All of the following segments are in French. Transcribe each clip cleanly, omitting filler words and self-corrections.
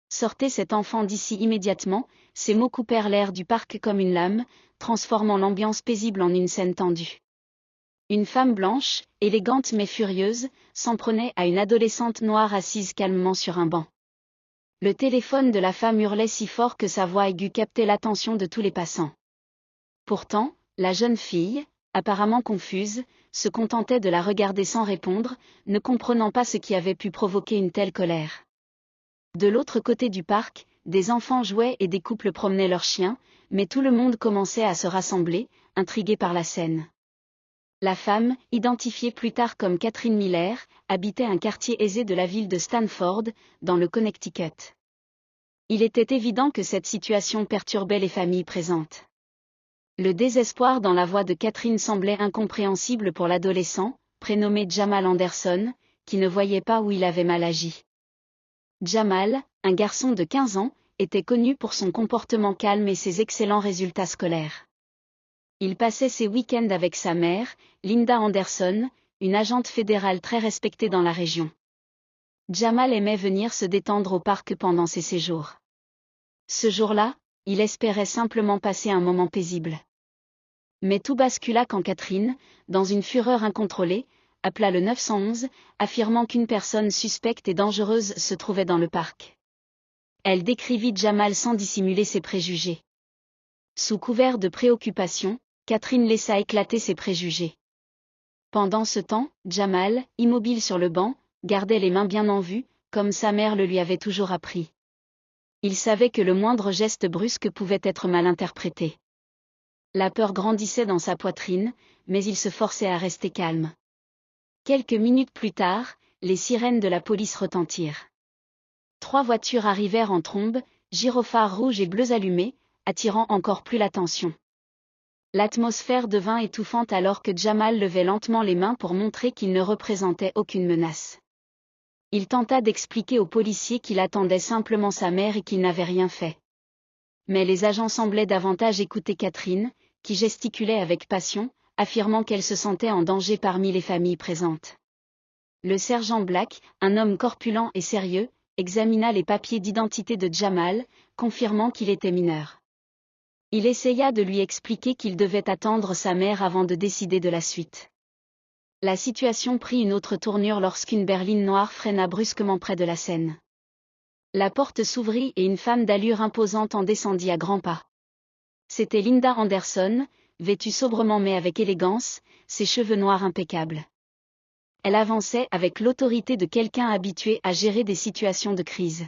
Sortez cet enfant d'ici immédiatement, ces mots coupèrent l'air du parc comme une lame, transformant l'ambiance paisible en une scène tendue. Une femme blanche, élégante mais furieuse, s'en prenait à une adolescente noire assise calmement sur un banc. Le téléphone de la femme hurlait si fort que sa voix aiguë captait l'attention de tous les passants. Pourtant, la jeune fille, apparemment confuse, se contentait de la regarder sans répondre, ne comprenant pas ce qui avait pu provoquer une telle colère. De l'autre côté du parc, des enfants jouaient et des couples promenaient leurs chiens, mais tout le monde commençait à se rassembler, intrigué par la scène. La femme, identifiée plus tard comme Catherine Miller, habitait un quartier aisé de la ville de Stanford, dans le Connecticut. Il était évident que cette situation perturbait les familles présentes. Le désespoir dans la voix de Catherine semblait incompréhensible pour l'adolescent, prénommé Jamal Anderson, qui ne voyait pas où il avait mal agi. Jamal, un garçon de 15 ans, était connu pour son comportement calme et ses excellents résultats scolaires. Il passait ses week-ends avec sa mère, Linda Anderson, une agente fédérale très respectée dans la région. Jamal aimait venir se détendre au parc pendant ses séjours. Ce jour-là, il espérait simplement passer un moment paisible. Mais tout bascula quand Catherine, dans une fureur incontrôlée, appela le 911, affirmant qu'une personne suspecte et dangereuse se trouvait dans le parc. Elle décrivit Jamal sans dissimuler ses préjugés. Sous couvert de préoccupation, Catherine laissa éclater ses préjugés. Pendant ce temps, Jamal, immobile sur le banc, gardait les mains bien en vue, comme sa mère le lui avait toujours appris. Il savait que le moindre geste brusque pouvait être mal interprété. La peur grandissait dans sa poitrine, mais il se forçait à rester calme. Quelques minutes plus tard, les sirènes de la police retentirent. 3 voitures arrivèrent en trombe, gyrophares rouges et bleus allumés, attirant encore plus l'attention. L'atmosphère devint étouffante alors que Jamal levait lentement les mains pour montrer qu'il ne représentait aucune menace. Il tenta d'expliquer aux policiers qu'il attendait simplement sa mère et qu'il n'avait rien fait. Mais les agents semblaient davantage écouter Catherine, qui gesticulait avec passion, affirmant qu'elle se sentait en danger parmi les familles présentes. Le sergent Black, un homme corpulent et sérieux, examina les papiers d'identité de Jamal, confirmant qu'il était mineur. Il essaya de lui expliquer qu'il devait attendre sa mère avant de décider de la suite. La situation prit une autre tournure lorsqu'une berline noire freina brusquement près de la scène. La porte s'ouvrit et une femme d'allure imposante en descendit à grands pas. C'était Linda Anderson, vêtue sobrement mais avec élégance, ses cheveux noirs impeccables. Elle avançait avec l'autorité de quelqu'un habitué à gérer des situations de crise.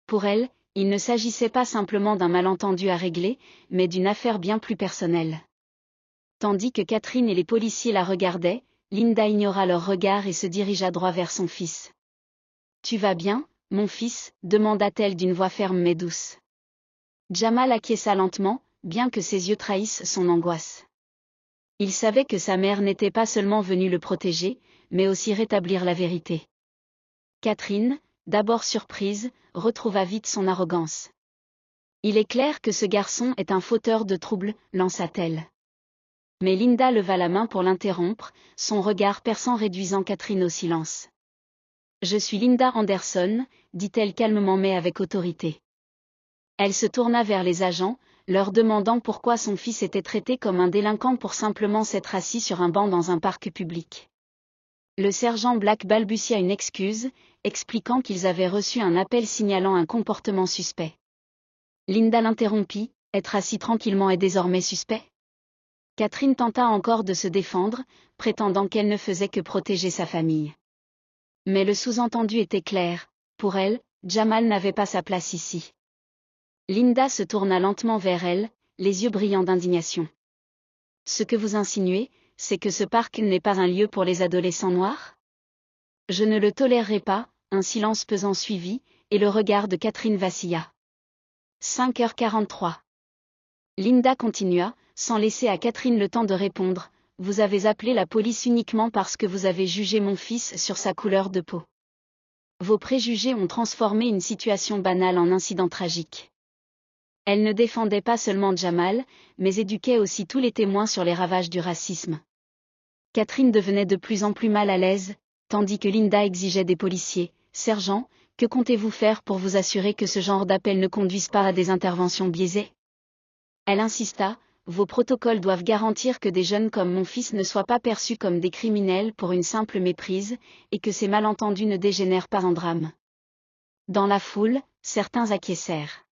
Pour elle, il ne s'agissait pas simplement d'un malentendu à régler, mais d'une affaire bien plus personnelle. Tandis que Catherine et les policiers la regardaient, Linda ignora leur regard et se dirigea droit vers son fils. « Tu vas bien, mon fils ?» demanda-t-elle d'une voix ferme mais douce. Jamal acquiesça lentement, bien que ses yeux trahissent son angoisse. Il savait que sa mère n'était pas seulement venue le protéger, mais aussi rétablir la vérité. Catherine, d'abord surprise, retrouva vite son arrogance. « Il est clair que ce garçon est un fauteur de troubles, lança-t-elle. Mais Linda leva la main pour l'interrompre, son regard perçant réduisant Catherine au silence. « Je suis Linda Anderson, » dit-elle calmement mais avec autorité. Elle se tourna vers les agents, leur demandant pourquoi son fils était traité comme un délinquant pour simplement s'être assis sur un banc dans un parc public. Le sergent Black balbutia une excuse, expliquant qu'ils avaient reçu un appel signalant un comportement suspect. Linda l'interrompit, « Être assis tranquillement est désormais suspect ?» Catherine tenta encore de se défendre, prétendant qu'elle ne faisait que protéger sa famille. Mais le sous-entendu était clair, pour elle, Jamal n'avait pas sa place ici. Linda se tourna lentement vers elle, les yeux brillants d'indignation. « Ce que vous insinuez, c'est que ce parc n'est pas un lieu pour les adolescents noirs ? Je ne le tolérerai pas. » Un silence pesant suivit, et le regard de Catherine vacilla. 5h43. Linda continua, sans laisser à Catherine le temps de répondre, « Vous avez appelé la police uniquement parce que vous avez jugé mon fils sur sa couleur de peau. Vos préjugés ont transformé une situation banale en incident tragique. » Elle ne défendait pas seulement Jamal, mais éduquait aussi tous les témoins sur les ravages du racisme. Catherine devenait de plus en plus mal à l'aise, tandis que Linda exigeait des policiers, « Sergent, Que comptez-vous faire pour vous assurer que ce genre d'appel ne conduise pas à des interventions biaisées? Elle insista, vos protocoles doivent garantir que des jeunes comme mon fils ne soient pas perçus comme des criminels pour une simple méprise, et que ces malentendus ne dégénèrent pas en drame. Dans la foule, certains acquiescèrent.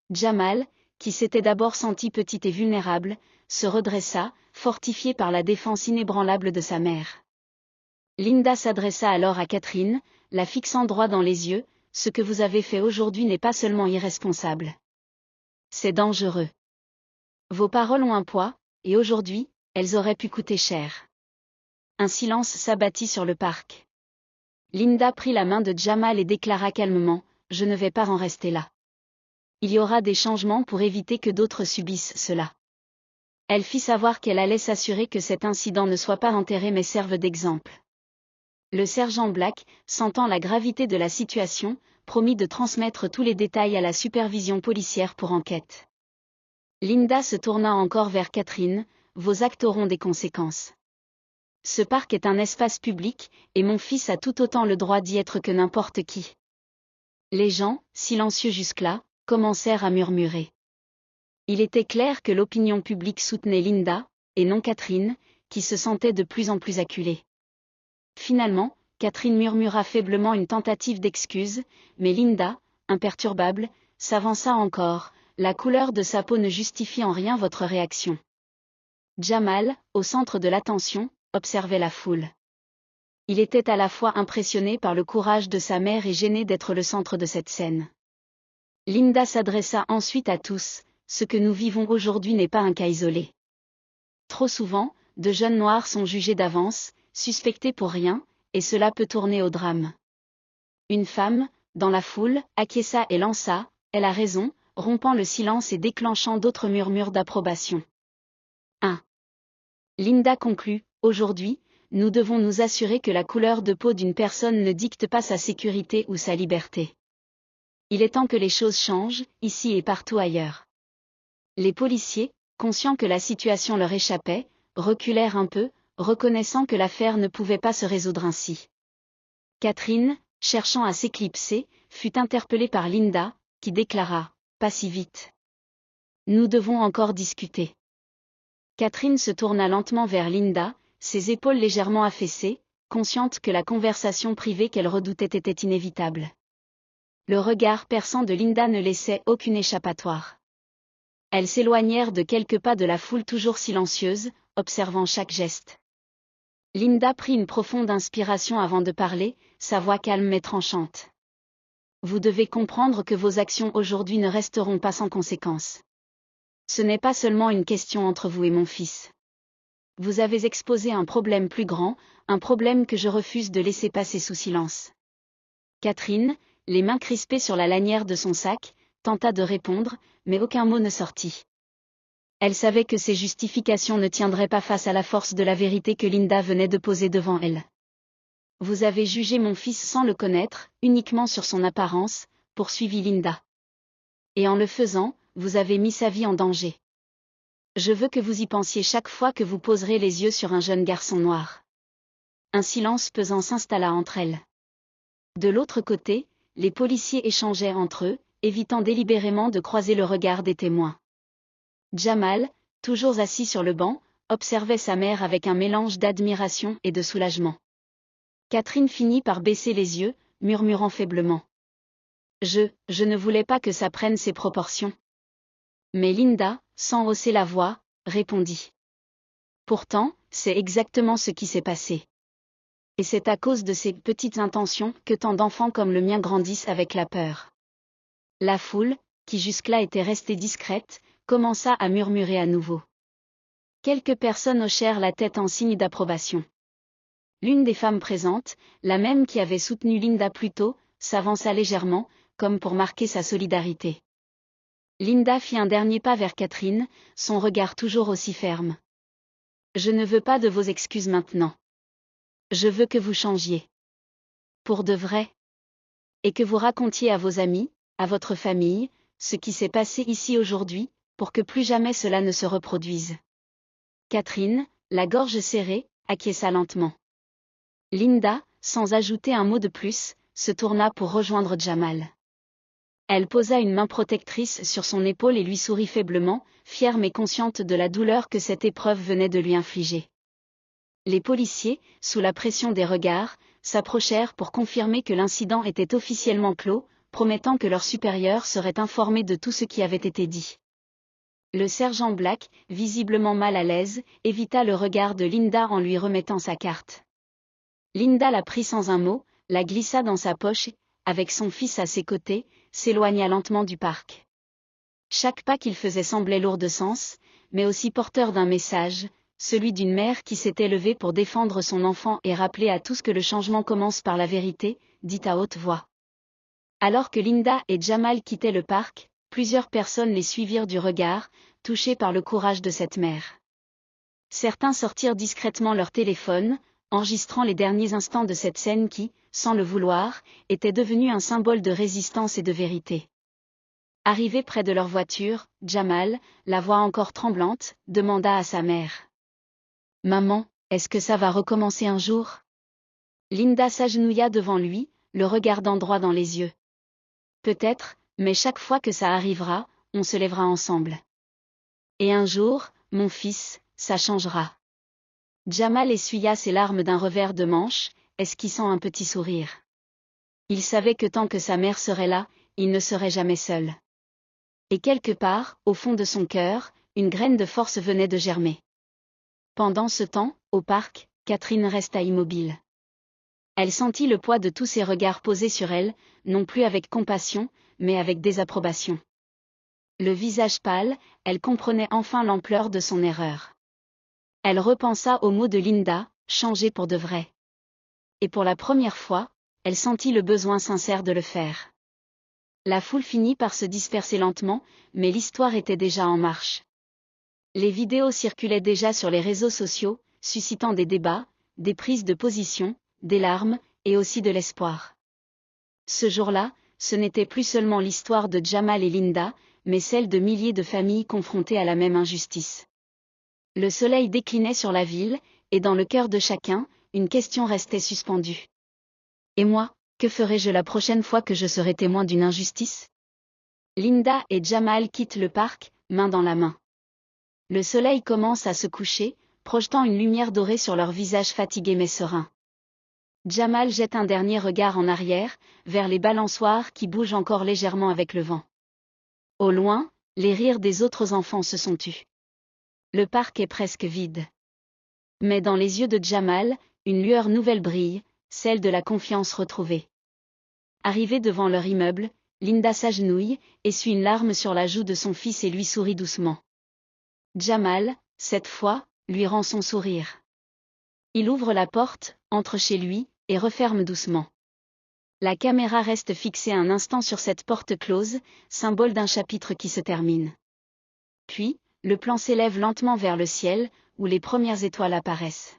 Jamal, qui s'était d'abord senti petit et vulnérable, se redressa, fortifié par la défense inébranlable de sa mère. Linda s'adressa alors à Catherine, la fixant droit dans les yeux, ce que vous avez fait aujourd'hui n'est pas seulement irresponsable. C'est dangereux. Vos paroles ont un poids, et aujourd'hui, elles auraient pu coûter cher. Un silence s'abattit sur le parc. Linda prit la main de Jamal et déclara calmement, je ne vais pas en rester là. Il y aura des changements pour éviter que d'autres subissent cela. Elle fit savoir qu'elle allait s'assurer que cet incident ne soit pas enterré mais serve d'exemple. Le sergent Black, sentant la gravité de la situation, promit de transmettre tous les détails à la supervision policière pour enquête. Linda se tourna encore vers Catherine, vos actes auront des conséquences. Ce parc est un espace public, et mon fils a tout autant le droit d'y être que n'importe qui. Les gens, silencieux jusque-là, commencèrent à murmurer. Il était clair que l'opinion publique soutenait Linda, et non Catherine, qui se sentait de plus en plus acculée. Finalement, Catherine murmura faiblement une tentative d'excuse, mais Linda, imperturbable, s'avança encore, la couleur de sa peau ne justifie en rien votre réaction. Jamal, au centre de l'attention, observait la foule. Il était à la fois impressionné par le courage de sa mère et gêné d'être le centre de cette scène. Linda s'adressa ensuite à tous, ce que nous vivons aujourd'hui n'est pas un cas isolé. Trop souvent, de jeunes noirs sont jugés d'avance, suspectés pour rien, et cela peut tourner au drame. Une femme, dans la foule, acquiesça et lança, elle a raison, rompant le silence et déclenchant d'autres murmures d'approbation. 1. Linda conclut, aujourd'hui, nous devons nous assurer que la couleur de peau d'une personne ne dicte pas sa sécurité ou sa liberté. Il est temps que les choses changent, ici et partout ailleurs. Les policiers, conscients que la situation leur échappait, reculèrent un peu, reconnaissant que l'affaire ne pouvait pas se résoudre ainsi. Catherine, cherchant à s'éclipser, fut interpellée par Linda, qui déclara, « Pas si vite. Nous devons encore discuter. » Catherine se tourna lentement vers Linda, ses épaules légèrement affaissées, consciente que la conversation privée qu'elle redoutait était inévitable. Le regard perçant de Linda ne laissait aucune échappatoire. Elles s'éloignèrent de quelques pas de la foule toujours silencieuse, observant chaque geste. Linda prit une profonde inspiration avant de parler, sa voix calme mais tranchante. Vous devez comprendre que vos actions aujourd'hui ne resteront pas sans conséquences. Ce n'est pas seulement une question entre vous et mon fils. Vous avez exposé un problème plus grand, un problème que je refuse de laisser passer sous silence. Catherine, les mains crispées sur la lanière de son sac, tenta de répondre, mais aucun mot ne sortit. Elle savait que ces justifications ne tiendraient pas face à la force de la vérité que Linda venait de poser devant elle. Vous avez jugé mon fils sans le connaître, uniquement sur son apparence, poursuivit Linda. Et en le faisant, vous avez mis sa vie en danger. Je veux que vous y pensiez chaque fois que vous poserez les yeux sur un jeune garçon noir. Un silence pesant s'installa entre elles. De l'autre côté, les policiers échangeaient entre eux, évitant délibérément de croiser le regard des témoins. Jamal, toujours assis sur le banc, observait sa mère avec un mélange d'admiration et de soulagement. Catherine finit par baisser les yeux, murmurant faiblement. Je ne voulais pas que ça prenne ses proportions. Mais Linda, sans hausser la voix, répondit. Pourtant, c'est exactement ce qui s'est passé. Et c'est à cause de ces petites intentions que tant d'enfants comme le mien grandissent avec la peur. La foule, qui jusque-là était restée discrète, commença à murmurer à nouveau. Quelques personnes hochèrent la tête en signe d'approbation. L'une des femmes présentes, la même qui avait soutenu Linda plus tôt, s'avança légèrement, comme pour marquer sa solidarité. Linda fit un dernier pas vers Catherine, son regard toujours aussi ferme. Je ne veux pas de vos excuses maintenant. Je veux que vous changiez. Pour de vrai. Et que vous racontiez à vos amis, à votre famille, ce qui s'est passé ici aujourd'hui, pour que plus jamais cela ne se reproduise. Catherine, la gorge serrée, acquiesça lentement. Linda, sans ajouter un mot de plus, se tourna pour rejoindre Jamal. Elle posa une main protectrice sur son épaule et lui sourit faiblement, fière mais consciente de la douleur que cette épreuve venait de lui infliger. Les policiers, sous la pression des regards, s'approchèrent pour confirmer que l'incident était officiellement clos, promettant que leur supérieur serait informé de tout ce qui avait été dit. Le sergent Black, visiblement mal à l'aise, évita le regard de Linda en lui remettant sa carte. Linda la prit sans un mot, la glissa dans sa poche et, avec son fils à ses côtés, s'éloigna lentement du parc. Chaque pas qu'il faisait semblait lourd de sens, mais aussi porteur d'un message, celui d'une mère qui s'était levée pour défendre son enfant et rappeler à tous que le changement commence par la vérité, dit à haute voix. Alors que Linda et Jamal quittaient le parc, plusieurs personnes les suivirent du regard, touchées par le courage de cette mère. Certains sortirent discrètement leur téléphone, enregistrant les derniers instants de cette scène qui, sans le vouloir, était devenue un symbole de résistance et de vérité. Arrivé près de leur voiture, Jamal, la voix encore tremblante, demanda à sa mère. « Maman, est-ce que ça va recommencer un jour ?» Linda s'agenouilla devant lui, le regardant droit dans les yeux. « Peut-être, mais chaque fois que ça arrivera, on se lèvera ensemble. Et un jour, mon fils, ça changera. » Jamal essuya ses larmes d'un revers de manche, esquissant un petit sourire. Il savait que tant que sa mère serait là, il ne serait jamais seul. Et quelque part, au fond de son cœur, une graine de force venait de germer. Pendant ce temps, au parc, Catherine resta immobile. Elle sentit le poids de tous ces regards posés sur elle, non plus avec compassion, mais avec désapprobation. Le visage pâle, elle comprenait enfin l'ampleur de son erreur. Elle repensa aux mots de Linda, changés pour de vrai. Et pour la première fois, elle sentit le besoin sincère de le faire. La foule finit par se disperser lentement, mais l'histoire était déjà en marche. Les vidéos circulaient déjà sur les réseaux sociaux, suscitant des débats, des prises de position, des larmes, et aussi de l'espoir. Ce jour-là, ce n'était plus seulement l'histoire de Jamal et Linda, mais celle de milliers de familles confrontées à la même injustice. Le soleil déclinait sur la ville, et dans le cœur de chacun, une question restait suspendue. Et moi, que ferai-je la prochaine fois que je serai témoin d'une injustice ? Linda et Jamal quittent le parc, main dans la main. Le soleil commence à se coucher, projetant une lumière dorée sur leurs visages fatigués mais sereins. Jamal jette un dernier regard en arrière, vers les balançoires qui bougent encore légèrement avec le vent. Au loin, les rires des autres enfants se sont tus. Le parc est presque vide. Mais dans les yeux de Jamal, une lueur nouvelle brille, celle de la confiance retrouvée. Arrivée devant leur immeuble, Linda s'agenouille, essuie une larme sur la joue de son fils et lui sourit doucement. Jamal, cette fois, lui rend son sourire. Il ouvre la porte, entre chez lui, et referme doucement. La caméra reste fixée un instant sur cette porte close, symbole d'un chapitre qui se termine. Puis, le plan s'élève lentement vers le ciel, où les premières étoiles apparaissent.